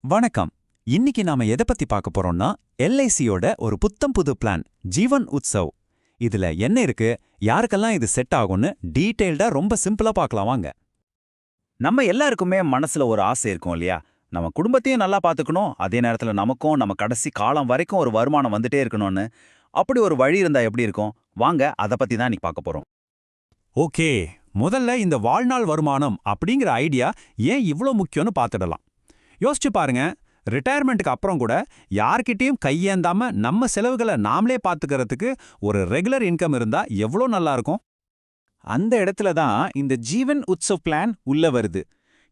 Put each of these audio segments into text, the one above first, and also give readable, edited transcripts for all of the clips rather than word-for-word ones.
வணக்கம். இன்னைக்கு நாம எதை பத்தி பார்க்க போறோம்னா எல்ஐசியோட ஒரு புத்தம் புது பிளான் ஜீவன் உத்சவ். இதுல என்ன இருக்கு, யாருக்கெல்லாம் இது செட் ஆகும்னு டீடைல்டா ரொம்ப சிம்பிளா பார்க்கலாம் வாங்க. நம்ம எல்லாருக்குமே மனசுல ஒரு ஆசை இருக்கும் இல்லையா? நம்ம குடும்பத்தையும் நல்லா பார்த்துக்கணும், அதே நேரத்துல நமக்கும் நம்ம கடைசி காலம் வரைக்கும் ஒரு வருமானம் வந்துட்டே இருக்கணும்னு. அப்படி ஒரு வழி இருந்தா எப்படி இருக்கும்? வாங்க அத பத்தி தான் இன்னைக்கு பார்க்க போறோம். ஓகே, முதல்ல இந்த வாழ்நாள் வருமானம் அப்படிங்கிற ஐடியா ஏன் இவ்ளோ முக்கியம்னு பார்த்துடலாம். யோசிச்சு பாருங்க, ரிட்டையர்மெண்ட்டுக்கு அப்புறம் கூட யார்கிட்டயும் கையேந்தாம நம்ம செலவுகளை நாமளே பார்த்துக்கிறதுக்கு ஒரு ரெகுலர் இன்கம் இருந்தா எவ்வளோ நல்லா இருக்கும். அந்த இடத்துல தான் இந்த ஜீவன் உத்சவ் பிளான் உள்ள வருது.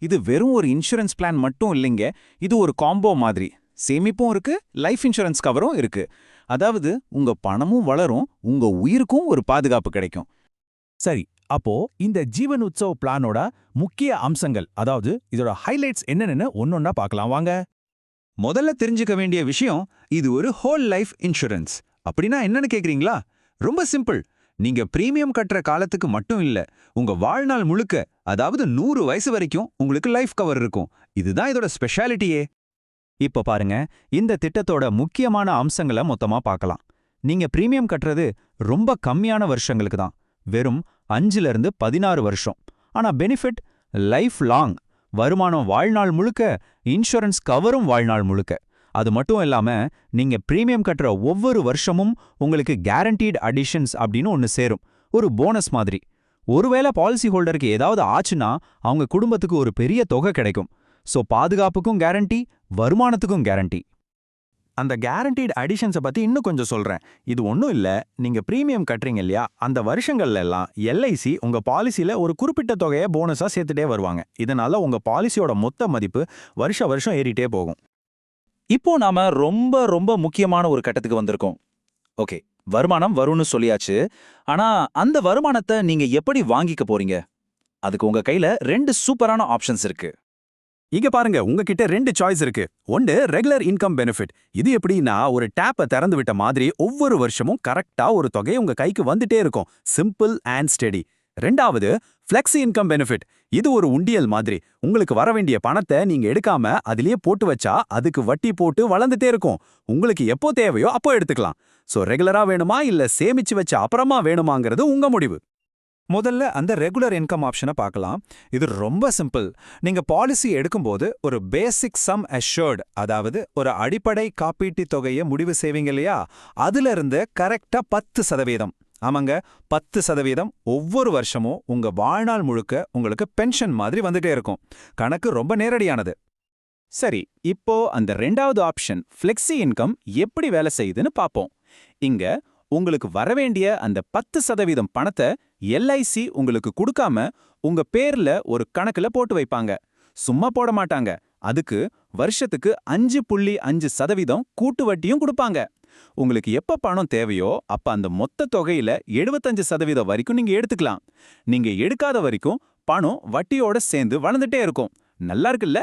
இது வெறும் ஒரு இன்சூரன்ஸ் பிளான் மட்டும் இல்லைங்க, இது ஒரு காம்போ மாதிரி. சேமிப்பும் இருக்கு, லைஃப் இன்சூரன்ஸ் கவரும் இருக்கு. அதாவது உங்க பணமும் வளரும், உங்க உயிருக்கும் ஒரு பாதுகாப்பு கிடைக்கும். சரி, அப்போ இந்த ஜீவன் உற்சவ் பிளானோட முக்கிய அம்சங்கள், அதாவது இதோட ஹைலைட்ஸ் என்னன்னு ஒன்னொன்னா பார்க்கலாம் வாங்க. முதல்ல தெரிஞ்சுக்க வேண்டிய விஷயம், இது ஒரு ஹோல் லைஃப் இன்சூரன்ஸ். அப்படின்னா என்னன்னு கேக்குறீங்களா? ரொம்ப சிம்பிள். நீங்க பிரீமியம் கட்டுற காலத்துக்கு மட்டும் இல்ல, உங்க வாழ்நாள் முழுக்க, அதாவது 100 வயசு வரைக்கும் உங்களுக்கு லைஃப் கவர் இருக்கும். இதுதான் இதோட ஸ்பெஷாலிட்டியே. இப்ப பாருங்க, இந்த திட்டத்தோட முக்கியமான அம்சங்களை மொத்தமா பார்க்கலாம். நீங்க பிரீமியம் கட்டுறது ரொம்ப கம்மியான வருஷங்களுக்கு தான், வெறும் 5ல இருந்து 16 வருஷம். ஆனா பெனிஃபிட் லைஃப் லாங், வருமானம் வாழ்நாள் முழுக்க, இன்சூரன்ஸ் கவரும் வாழ்நாள் முழுக்க. அது மட்டும் இல்லாம நீங்க பிரீமியம் கட்டுற ஒவ்வொரு வருஷமும் உங்களுக்கு கேரண்டீட் அடிஷன்ஸ் அப்படின்னு ஒன்னு சேரும், ஒரு போனஸ் மாதிரி. ஒருவேளை பாலிசி ஹோல்டருக்கு ஏதாவது ஆச்சுன்னா அவங்க குடும்பத்துக்கு ஒரு பெரிய தொகை கிடைக்கும். சோ பாதுகாப்புக்கும் கேரண்டி, வருமானத்துக்கும் கேரண்டி. அந்த கேரண்டீட் அடிஷன்ஸை பத்தி இன்னும் கொஞ்சம் சொல்றேன். இது ஒன்றும் இல்ல, நீங்க பிரீமியம் கட்டுறீங்க இல்லையா, அந்த வருஷங்கள்ல எல்லாம் எல்ஐசி உங்க பாலிசியில ஒரு குறிப்பிட்ட தொகையை போனஸா சேர்த்துட்டே வருவாங்க. இதனால உங்க பாலிசியோட மொத்த மதிப்பு வருஷம் ஏறிட்டே போகும். இப்போ நாம ரொம்ப ரொம்ப முக்கியமான ஒரு கட்டத்துக்கு வந்திருக்கோம். ஓகே, வருமானம் வரும்னு சொல்லியாச்சு. ஆனா அந்த வருமானத்தை நீங்க எப்படி வாங்கிக்க போறீங்க? அதுக்கு உங்க கையில 2 சூப்பரான ஆப்ஷன்ஸ் இருக்கு. இங்க பாருங்க, உங்ககிட்ட 2 சாய்ஸ் இருக்கு. ஒன்று ரெகுலர் இன்கம் பெனிஃபிட். இது எப்படின்னா, ஒரு டேப்பை திறந்து விட்ட மாதிரி ஒவ்வொரு வருஷமும் கரெக்டா ஒரு தொகை உங்க கைக்கு வந்துட்டே இருக்கும், சிம்பிள் அண்ட் ஸ்டெடி. ரெண்டாவது ஃப்ளெக்ஸி இன்கம் பெனிஃபிட். இது ஒரு உண்டியல் மாதிரி. உங்களுக்கு வர வேண்டிய பணத்தை நீங்க எடுக்காம அதிலேயே போட்டு வச்சா அதுக்கு வட்டி போட்டு வளர்ந்துட்டே இருக்கும். உங்களுக்கு எப்போ தேவையோ அப்போ எடுத்துக்கலாம். சோ ரெகுலரா வேணுமா இல்ல சேமிச்சு வச்ச அப்புறமா வேணுமாங்கிறது உங்க முடிவு. முதல்ல அந்த ரெகுலர் இன்கம் ஆப்ஷனை பார்க்கலாம். இது ரொம்ப சிம்பிள். நீங்க பாலிசி எடுக்கும்போது ஒரு பேசிக் சம் அஷ்யூர்ட், அதாவது ஒரு அடிப்படை காப்பீட்டு தொகையை முடிவு செய்வீங்க இல்லையா, அதுல இருந்து கரெக்டா 10%, ஆமாங்க 10% ஒவ்வொரு வருஷமும் உங்க வாழ்நாள் முழுக்க உங்களுக்கு பென்ஷன் மாதிரி வந்துட்டே இருக்கும். கணக்கு ரொம்ப நேரடியானது. சரி, இப்போ அந்த 2வது ஆப்ஷன் ஃப்ளெக்ஸி இன்கம் எப்படி வேலை செய்யுதுன்னு பார்ப்போம். இங்க உங்களுக்கு வரவேண்டிய அந்த 10% பணத்தை எல்ஐசி உங்களுக்கு கொடுக்காம உங்க பேர்ல ஒரு கணக்குல போட்டு வைப்பாங்க. சும்மா போட மாட்டாங்க. அதுக்கு வருஷத்துக்கு 5.5% கூட்டு வட்டியும் கொடுப்பாங்க. உங்களுக்கு எப்ப பணம் தேவையோ அப்ப அந்த மொத்த தொகையில 75% வரைக்கும் நீங்க எடுத்துக்கலாம். நீங்க எடுக்காத வரைக்கும் பணம் வட்டியோட சேர்ந்து வளர்ந்துட்டே இருக்கும். நல்லா இருக்குல்ல?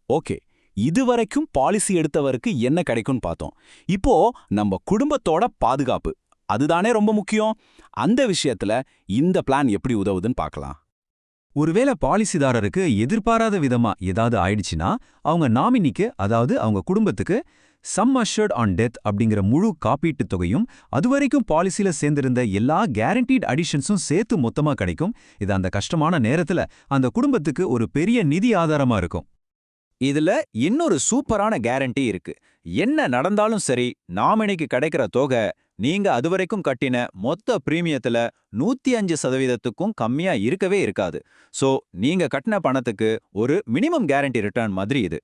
ஓகே, இதுவரைக்கும் பாலிசி எடுத்தவருக்கு என்ன கிடைக்கும்னு பார்த்தோம். இப்போ நம்ம குடும்பத்தோட பாதுகாப்பு, அதுதானே ரொம்ப முக்கியம். அந்த விஷயத்துல இந்த பிளான் எப்படி உதவுதுன்னு பார்க்கலாம். ஒருவேளை பாலிசிதாரருக்கு எதிர்பாராத விதமா ஏதாவது ஆயிடுச்சுன்னா, அவங்க நாமினிக்கு, அதாவது அவங்க குடும்பத்துக்கு சம் அஷ்யூர்ட் ஆன் டெத் அப்படிங்கிற முழு காப்பீட்டுத் தொகையும் அதுவரைக்கும் பாலிசியில சேர்ந்திருந்த எல்லா கேரண்டீட் அடிஷன்ஸும் சேர்த்து மொத்தமா கிடைக்கும். இது அந்த கஷ்டமான நேரத்துல அந்த குடும்பத்துக்கு ஒரு பெரிய நிதி ஆதாரமா இருக்கும். இதுல இன்னொரு சூப்பரான கேரண்டி இருக்கு. என்ன நடந்தாலும் சரி, நாமினிக்கு கிடைக்கிற தொகை நீங்க அதுவரைக்கும் கட்டின மொத்த பிரீமியத்துல 105%க்கும் கம்மியா இருக்கவே இருக்காது. சோ நீங்க கட்டின பணத்துக்கு ஒரு மினிமம் கேரண்டி ரிட்டர்ன் மாதிரி இது.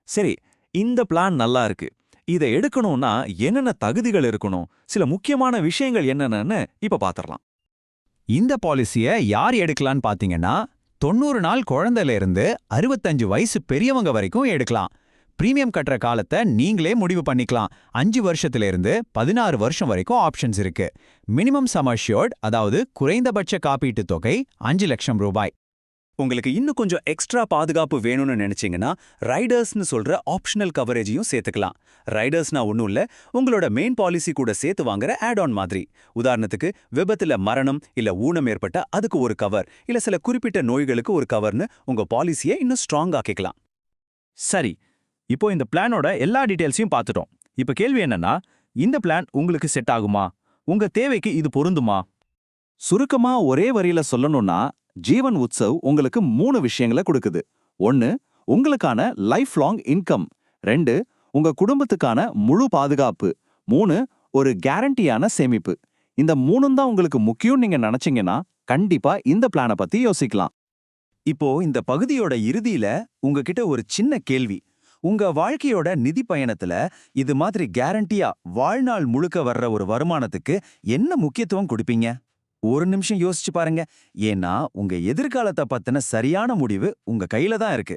சரி, இந்த பிளான் நல்லா இருக்கு. இதை எடுக்கணும்னா என்னென்ன தகுதிகள் இருக்கணும், சில முக்கியமான விஷயங்கள் என்னென்னு இப்ப பாத்திரலாம். இந்த பாலிசியை யார் எடுக்கலான்னு பாத்தீங்கன்னா, 90 நாள் குழந்தையில இருந்து 65 வயசு பெரியவங்க வரைக்கும் எடுக்கலாம். பிரீமியம் கட்டுற காலத்தை நீங்களே முடிவு பண்ணிக்கலாம். 5 வருஷத்துல இருந்து 16 வருஷம் வரைக்கும் ஆப்ஷன்ஸ் இருக்கு. மினிமம் சம் அஷ்யூர்ட், அதாவது குறைந்தபட்ச காப்பீட்டு தொகை 5 லட்சம் ரூபாய். உங்களுக்கு இன்னும் கொஞ்சம் எக்ஸ்ட்ரா பாதுகாப்பு வேணும்னு நினைச்சீங்கன்னா ரைடர்ஸ்னு சொல்ற ஆப்ஷனல் கவரேஜையும் சேர்த்துக்கலாம். ரைடர்ஸ்னா ஒன்றும் இல்ல, உங்களோட மெயின் பாலிசி கூட சேர்த்து வாங்குற ஆட் ஆன் மாதிரி. உதாரணத்துக்கு விபத்துல மரணம் இல்ல ஊனம் ஏற்பட்டா அதுக்கு ஒரு கவர், இல்ல சில குறிப்பிட்ட நோய்களுக்கு ஒரு கவர்னு உங்க பாலிசியை இன்னும் ஸ்ட்ராங் ஆக்கிக்கலாம். சரி, இப்போ இந்த பிளானோட எல்லா டீடைல்ஸையும் பார்த்துட்டோம். இப்போ கேள்வி என்னன்னா, இந்த பிளான் உங்களுக்கு செட் ஆகுமா? உங்க தேவைக்கு இது பொருந்துமா? சுருக்கமா ஒரே வரியில சொல்லணும்னா, ஜீவன் உத்சவ் உங்களுக்கு 3 விஷயங்களை கொடுக்குது. 1 உங்களுக்கான லைஃப் லாங் இன்கம். 2 உங்க குடும்பத்துக்கான முழு பாதுகாப்பு. 3 ஒரு கேரண்டியான சேமிப்பு. இந்த 3ம் தான் உங்களுக்கு முக்கியம் நீங்க நினைச்சீங்கன்னா, கண்டிப்பா இந்த பிளான பத்தி யோசிக்கலாம். இப்போ இந்த பகுதியோட இறுதியில உங்ககிட்ட ஒரு சின்ன கேள்வி. உங்க வாழ்க்கையோட நிதி பயணத்துல இது மாதிரி கேரண்டியா வாழ்நாள் முழுக்க வர்ற ஒரு வருமானத்துக்கு என்ன முக்கியத்துவம் கொடுப்பீங்க? ஒரு நிமிஷம் யோசிச்சு பாருங்க. ஏன்னா உங்க எதிர்காலத்தை பத்தின சரியான முடிவு உங்க கையில தான் இருக்கு.